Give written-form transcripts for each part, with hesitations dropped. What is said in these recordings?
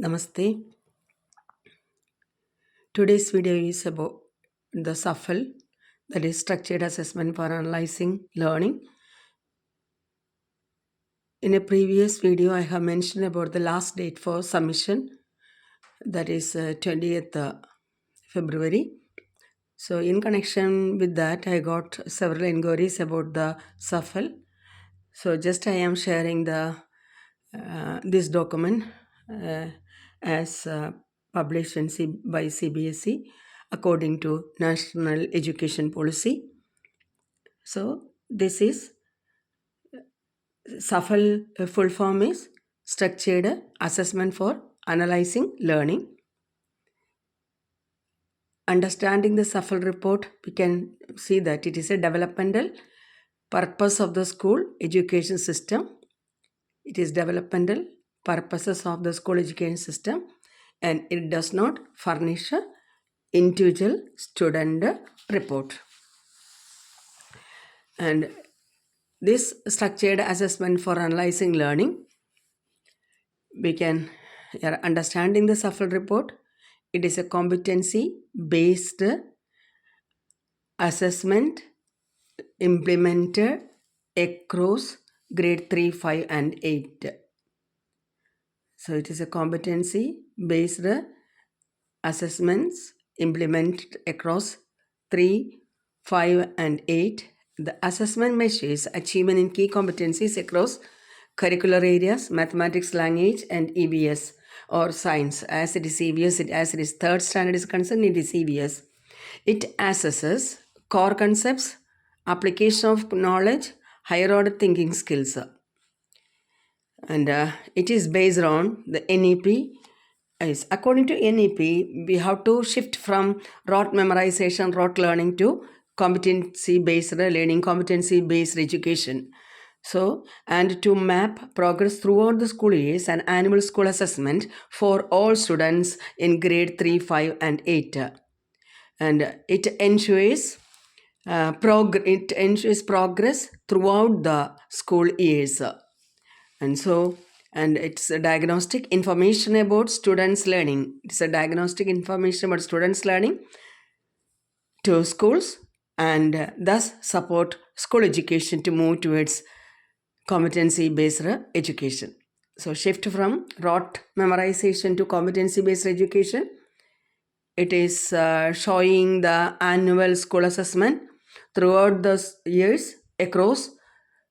Namaste. Today's video is about the SAFAL, that is Structured Assessment for Analyzing Learning. In a previous video, I have mentioned about the last date for submission, that is 20th February. So in connection with that, I got several inquiries about the SAFAL. So just I am sharing this document as published by CBSE according to National Education Policy. So this is SAFAL. Full form is Structured Assessment for Analyzing Learning. Understanding the SAFAL report, we can see that it is a developmental purpose of the school education system. It is developmental purposes of the school education system, and it does not furnish a individual student report. And this structured assessment for analyzing learning, we can understanding the SAFAL report. It is a competency-based assessment implemented across grade 3, 5 and 8. So it is a competency-based assessments implemented across 3, 5 and 8. The assessment measures achievement in key competencies across curricular areas, mathematics, language and EVS or science. As it is EVS, as it is third standard is concerned, it is EVS. It assesses core concepts, application of knowledge, higher order thinking skills. And it is based on the NEP. Is according to NEP, we have to shift from rote memorization, rote learning to competency-based learning, competency-based education. So, and to map progress throughout the school years, an annual school assessment for all students in grade 3, 5 and 8. And it ensures progress throughout the school years. And it's a diagnostic information about students' learning. It's a diagnostic information about students' learning to schools and thus support school education to move towards competency-based education. So shift from rote memorization to competency-based education. It is showing the annual school assessment throughout the years across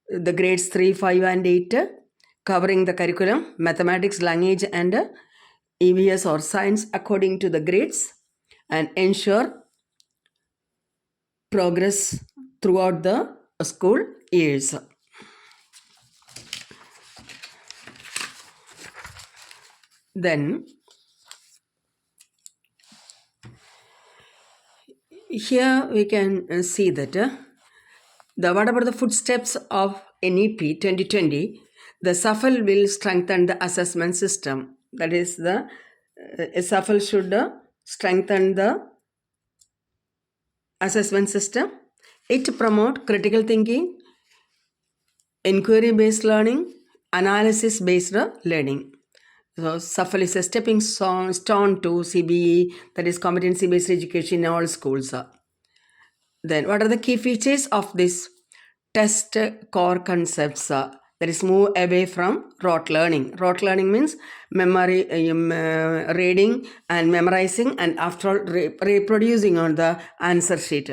the grades 3, 5 and 8, covering the curriculum, mathematics, language and EVS or science according to the grades, and ensure progress throughout the school years. Then here we can see that what about the footsteps of NEP 2020? The SAFAL will strengthen the assessment system. That is, the SAFAL should strengthen the assessment system. It promote critical thinking, inquiry-based learning, analysis-based learning. So SAFAL is a stepping stone to CBE, that is competency-based education in all schools. Then what are the key features of this test core concepts? That is move away from rote learning. Rote learning means memory, reading and memorizing and after all reproducing on the answer sheet.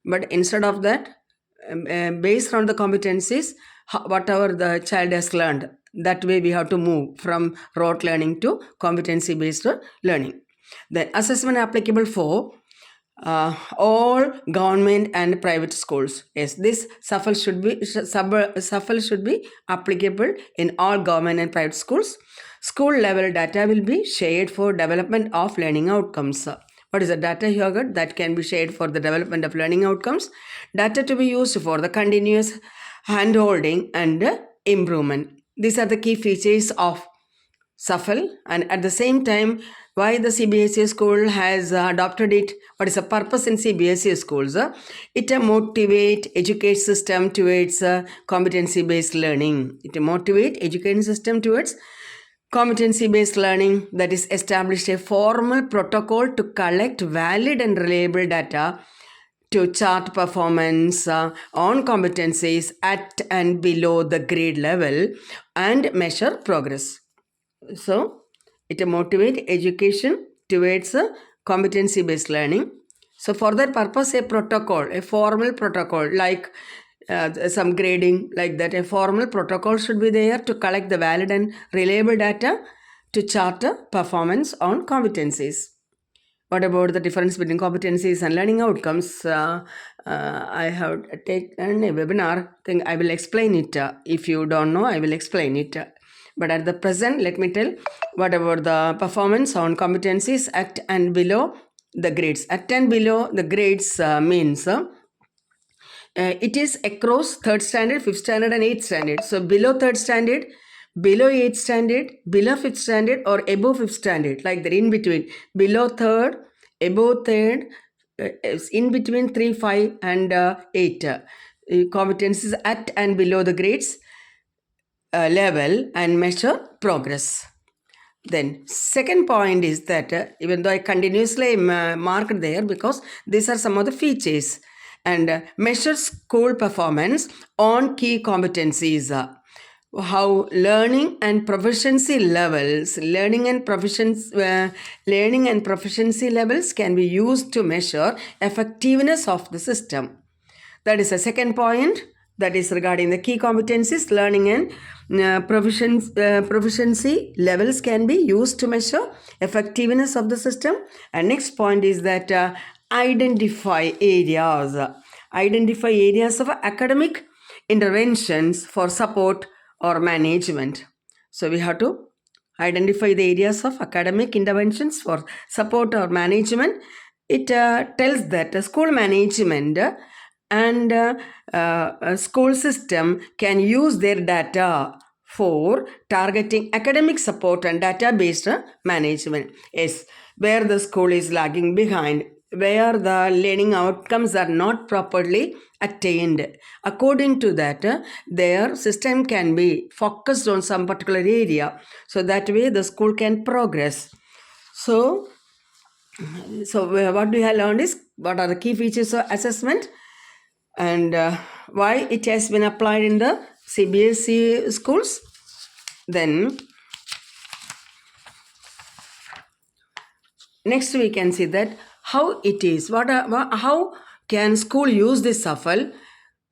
But instead of that, based on the competencies, whatever the child has learned, that way we have to move from rote learning to competency-based learning. The assessment applicable for all government and private schools. Yes, this SAFAL should be applicable in all government and private schools. School level data will be shared for development of learning outcomes. What is the data here got? That can be shared for the development of learning outcomes. Data to be used for the continuous hand-holding and improvement. These are the key features of SAFAL, and at the same time, why the CBSE school has adopted it, what is the purpose in CBSE schools? It motivate education system towards competency-based learning. It motivate education system towards Competency-based learning, that is establish a formal protocol to collect valid and reliable data to chart performance on competencies at and below the grade level and measure progress. So, it motivates education towards competency-based learning. So, for that purpose, a protocol, a formal protocol like some grading like that, a formal protocol should be there to collect the valid and reliable data to chart performance on competencies. What about the difference between competencies and learning outcomes? I have taken a webinar. Think I will explain it. If you don't know, I will explain it. But at the present, let me tell what about the performance on competencies at and below the grades. At and below the grades means it is across 3rd standard, 5th standard and 8th standard. So below 3rd standard, below 8th standard, below 5th standard or above 5th standard, like that in between. Below 3rd, above 3rd, in between 3, 5 and 8. Competencies at and below the grades level and measure progress. Then second point is that even though I continuously marked there because these are some of the features and measure school performance on key competencies. How learning and proficiency levels can be used to measure effectiveness of the system. That is the second point, that is regarding the key competencies. Learning and proficiency levels can be used to measure effectiveness of the system. And next point is that identify areas of academic interventions for support or management. So we have to identify the areas of academic interventions for support or management. It tells that school management and a school system can use their data for targeting academic support and data-based management. Yes, where the school is lagging behind, where the learning outcomes are not properly attained. According to that, their system can be focused on some particular area. So that way the school can progress. So what we have learned is what are the key features of assessment and why it has been applied in the CBSE schools. Then next we can see that how it is, how can school use this SAFAL,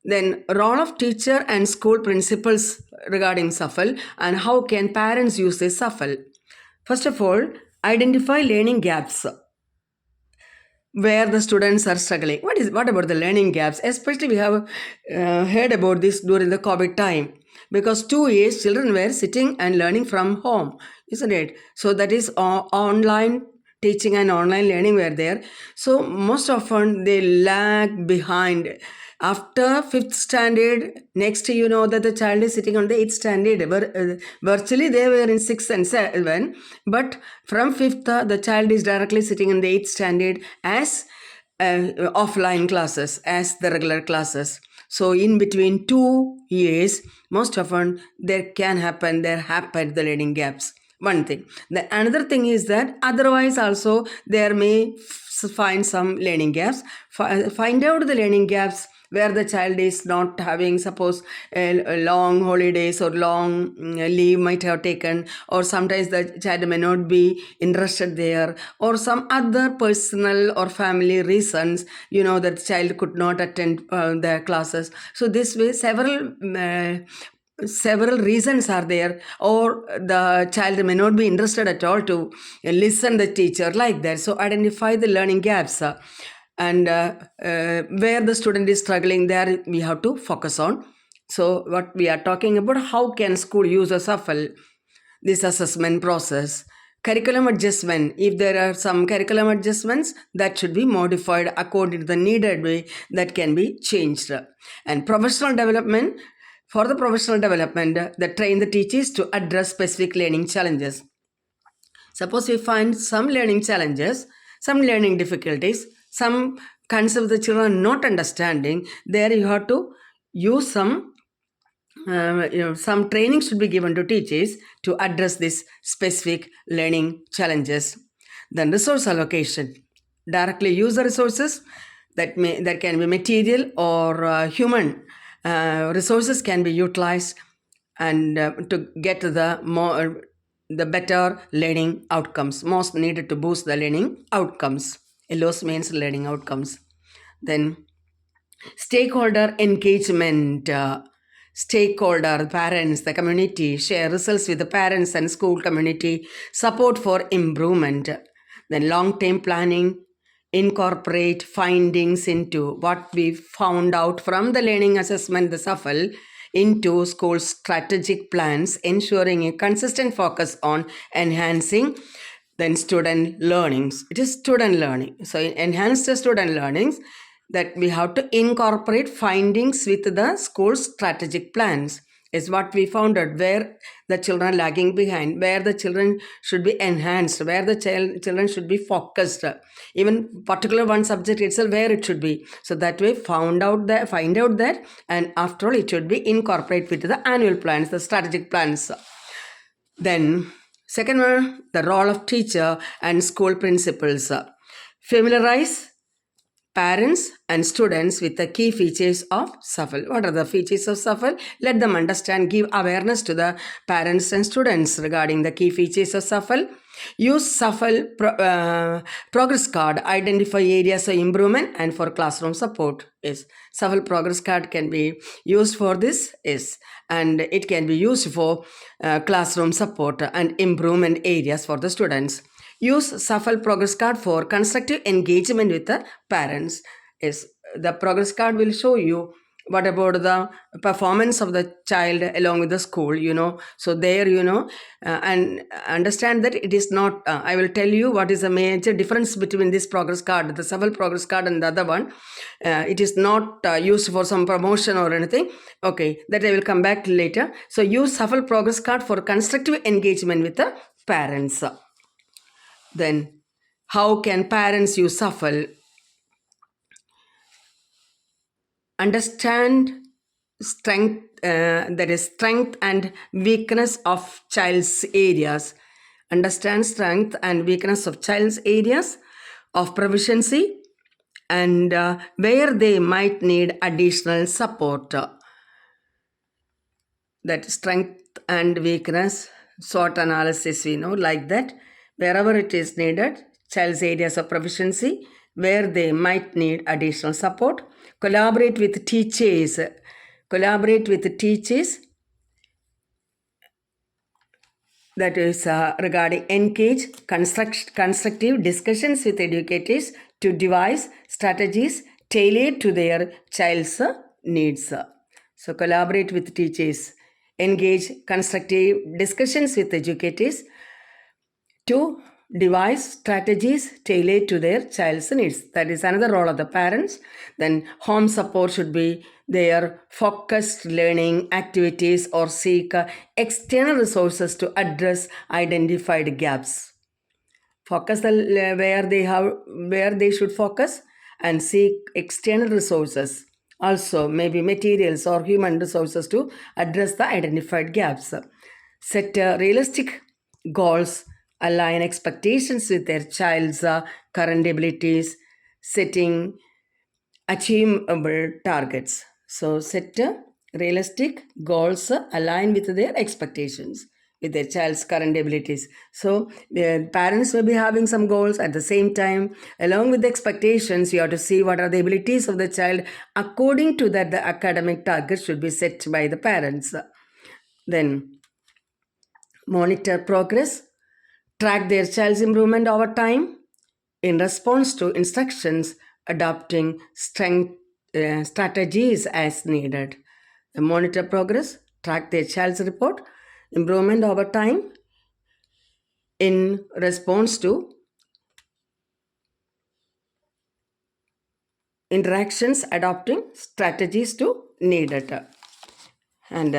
then role of teacher and school principals regarding SAFAL, and how can parents use this SAFAL. First of all, identify learning gaps where the students are struggling. What about the learning gaps? Especially we have heard about this during the COVID time, because 2 years children were sitting and learning from home, isn't it? So that is online teaching and online learning were there. So most often they lag behind. After 5th standard, next you know that the child is sitting on the 8th standard. Virtually they were in 6th and 7, but from 5th the child is directly sitting in the 8th standard as offline classes, as the regular classes. So in between 2 years, most often there happened the learning gaps. One thing. The another thing is that otherwise also there may find some learning gaps. Find out the learning gaps where the child is not having, suppose, long holidays or long leave might have taken, or sometimes the child may not be interested there, or some other personal or family reasons, that the child could not attend the classes. So this way several reasons are there, or the child may not be interested at all to listen the teacher, like that. So identify the learning gaps and where the student is struggling, there we have to focus on. So what we are talking about, how can school use a SAFAL, this assessment process. Curriculum adjustment, if there are some curriculum adjustments, that should be modified according to the needed way, that can be changed. And professional development, for the professional development, that train the teachers to address specific learning challenges. Suppose we find some learning challenges, some learning difficulties, some concepts the children are not understanding, there you have to use some some training should be given to teachers to address these specific learning challenges. Then resource allocation. Directly use the resources that can be material or human resources can be utilized and to get the better learning outcomes, most needed to boost the learning outcomes. LOS means learning outcomes. Then stakeholder engagement. Stakeholder, parents, the community, share results with the parents and school community, support for improvement. Then long-term planning, incorporate findings into what we found out from the learning assessment, the SAFAL, into school strategic plans, ensuring a consistent focus on enhancing then student learnings. It is student learning. So enhance the student learnings, that we have to incorporate findings with the school's strategic plans is what we found out, where the children are lagging behind, where the children should be enhanced, where the children should be focused, even particular one subject itself where it should be. So that way find out that, and after all it should be incorporated with the annual plans, the strategic plans. Then second one, the role of teacher and school principals. Familiarize parents and students with the key features of SAFAL. What are the features of SAFAL? Let them understand, give awareness to the parents and students regarding the key features of SAFAL. Use SAFAL progress card, identify areas of improvement and for classroom support. Yes, SAFAL progress card can be used for this, yes, and it can be used for classroom support and improvement areas for the students. Use SAFAL progress card for constructive engagement with the parents. Yes, the progress card will show you what about the performance of the child along with the school, So there, and understand that it is not, I will tell you what is the major difference between this progress card, the SAFAL progress card and the other one. It is not used for some promotion or anything. Okay, that I will come back later. So use SAFAL progress card for constructive engagement with the parents. Then, how can parents use SAFAL? Understand strength and weakness of child's areas. Understand strength and weakness of child's areas of proficiency and where they might need additional support. That strength and weakness SWOT analysis, like that. Wherever it is needed, child's areas of proficiency, where they might need additional support. Collaborate with teachers. Collaborate with teachers. That is regarding engage constructive discussions with educators to devise strategies tailored to their child's needs. So collaborate with teachers. Engage constructive discussions with educators to devise strategies tailored to their child's needs. That is another role of the parents. Then home support should be their focused learning activities or seek external resources to address identified gaps. Focus where they should focus and seek external resources. Also, maybe materials or human resources to address the identified gaps. Set realistic goals, align expectations with their child's current abilities, setting achievable targets. So, set realistic goals, align with their expectations with their child's current abilities. So the parents will be having some goals at the same time. Along with the expectations, you have to see what are the abilities of the child. According to that, the academic targets should be set by the parents. Then monitor progress, track their child's improvement over time in response to instructions, adopting strategies as needed. Monitor progress, track their child's report, improvement over time in response to interactions, adopting strategies to needed. And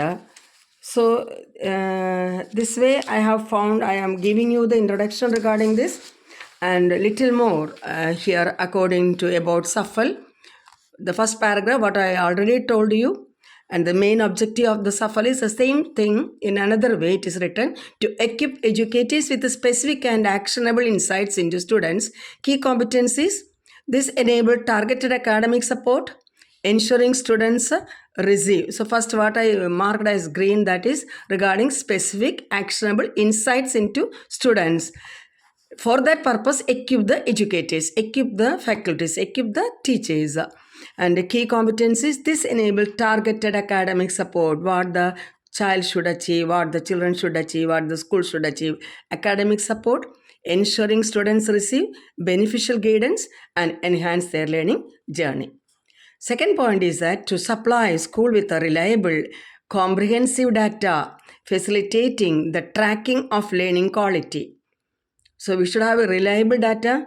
this way I have found, I am giving you the introduction regarding this and little more here according to about SAFAL. The first paragraph, what I already told you, And the main objective of the SAFAL is the same thing. In another way, it is written to equip educators with specific and actionable insights into students' key competencies. This enables targeted academic support, ensuring students receive. So first what I marked as green, that is regarding specific actionable insights into students. For that purpose, equip the educators, equip the faculties, equip the teachers. And the key competencies, this enable targeted academic support, what the child should achieve, what the children should achieve, what the school should achieve. Academic support, ensuring students receive beneficial guidance and enhance their learning journey. Second point is that to supply school with a reliable, comprehensive data, facilitating the tracking of learning quality. So we should have a reliable data.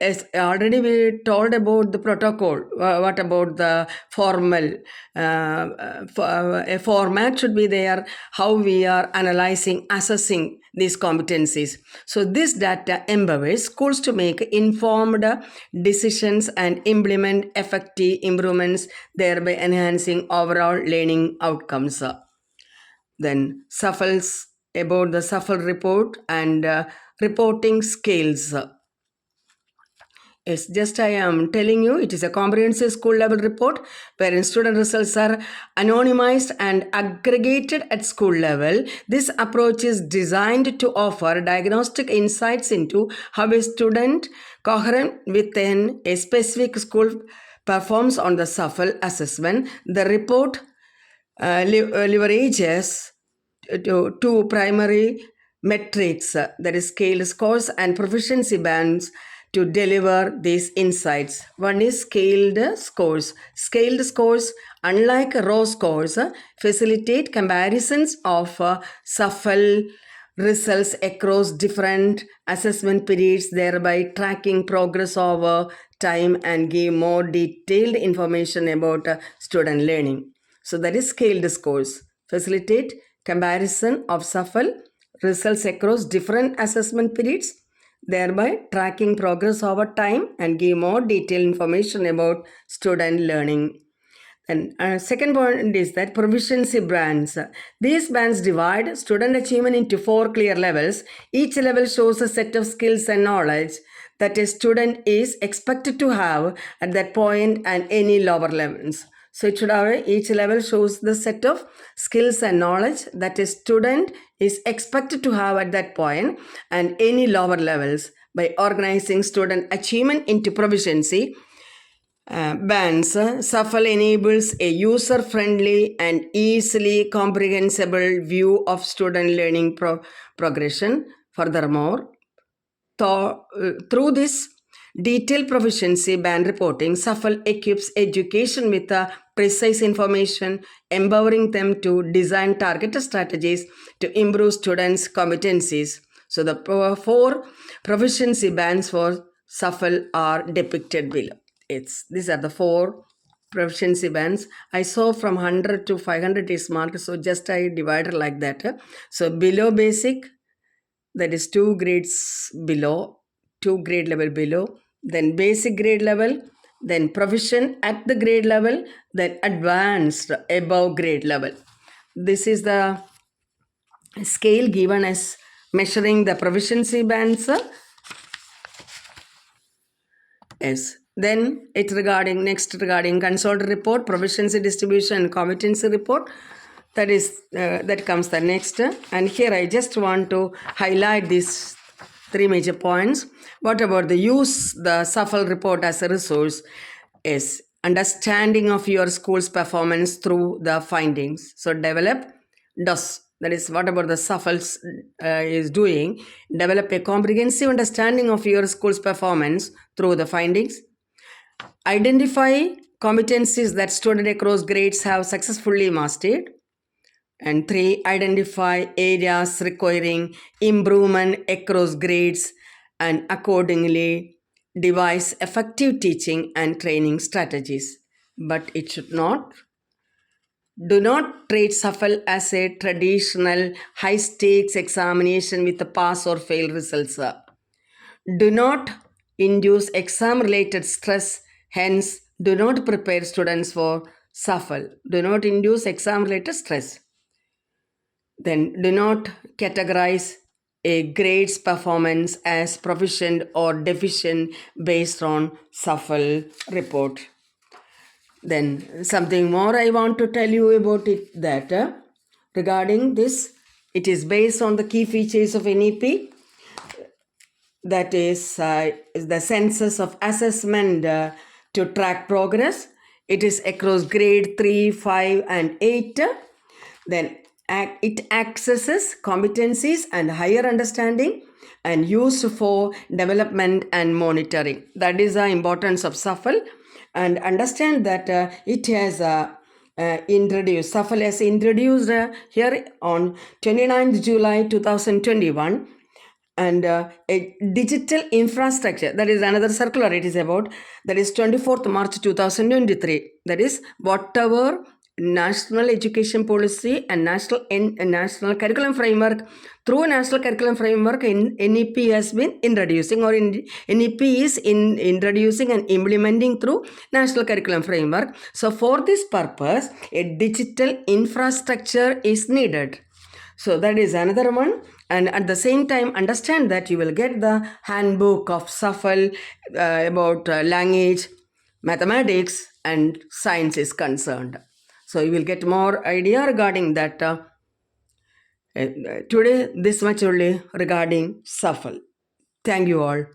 As already we told about the protocol, what about the formal, a format should be there, how we are analyzing, assessing these competencies. So this data empowers schools to make informed decisions and implement effective improvements, thereby enhancing overall learning outcomes. Then SAFALs, about the SAFAL report and reporting scales. Yes, just I am telling you, it is a comprehensive school level report wherein student results are anonymized and aggregated at school level. This approach is designed to offer diagnostic insights into how a student coherent within a specific school performs on the SAFAL assessment. The report leverages two primary metrics, that is scale scores and proficiency bands, to deliver these insights. One is scaled scores. Scaled scores, unlike raw scores, facilitate comparisons of SAFAL results across different assessment periods, thereby tracking progress over time and give more detailed information about student learning. So that is scaled scores. Facilitate comparison of SAFAL results across different assessment periods, thereby tracking progress over time and give more detailed information about student learning. And second point is that proficiency bands. These bands divide student achievement into 4 clear levels. Each level shows a set of skills and knowledge that a student is expected to have at that point and any lower levels. So it should have, each level shows the set of skills and knowledge that a student is expected to have at that point and any lower levels. By organizing student achievement into proficiency bands, SAFAL enables a user-friendly and easily comprehensible view of student learning progression. Furthermore, through this detailed proficiency band reporting, SAFAL equips education with precise information, empowering them to design targeted strategies to improve students' competencies. So the 4 proficiency bands for SAFAL are depicted below. These are the 4 proficiency bands. I saw from 100 to 500 is marked, so just I divided like that. So below basic, that is 2 grades below, 2 grade level below, then basic grade level, then proficient at the grade level, then advanced above grade level. This is the scale given as measuring the proficiency bands. Yes. Then it's regarding consolidated report, proficiency distribution, and competency report. That is that comes the next. And here I just want to highlight these 3 major points. What about the use the SAFAL report as a resource? Is understanding of your school's performance through the findings. So develop DOS. That is what about the SAFAL is doing. Develop a comprehensive understanding of your school's performance through the findings. Identify competencies that students across grades have successfully mastered. And 3, identify areas requiring improvement across grades and accordingly devise effective teaching and training strategies. But it should not. Do not treat SAFAL as a traditional high-stakes examination with the pass or fail results. Do not induce exam-related stress. Hence, do not prepare students for SAFAL. Do not induce exam-related stress. Then do not categorize a grade's performance as proficient or deficient based on SAFAL report. Then something more I want to tell you about it, that regarding this, it is based on the key features of NEP, that is the census of assessment to track progress. It is across grade 3, 5 and 8. Then it accesses competencies and higher understanding and used for development and monitoring. That is the importance of SAFAL. And understand that it has introduced, SAFAL has introduced here on 29th July 2021, and a digital infrastructure, that is another circular it is about, that is 24th March 2023. That is whatever national education policy and national curriculum framework, through national curriculum framework in NEP has been introducing, or NEP is introducing and implementing through national curriculum framework. So for this purpose, a digital infrastructure is needed. So that is another one. And at the same time, understand that you will get the handbook of SAFAL about language, mathematics and science is concerned. So you will get more idea regarding that. Today, this much only regarding SAFAL. Thank you all.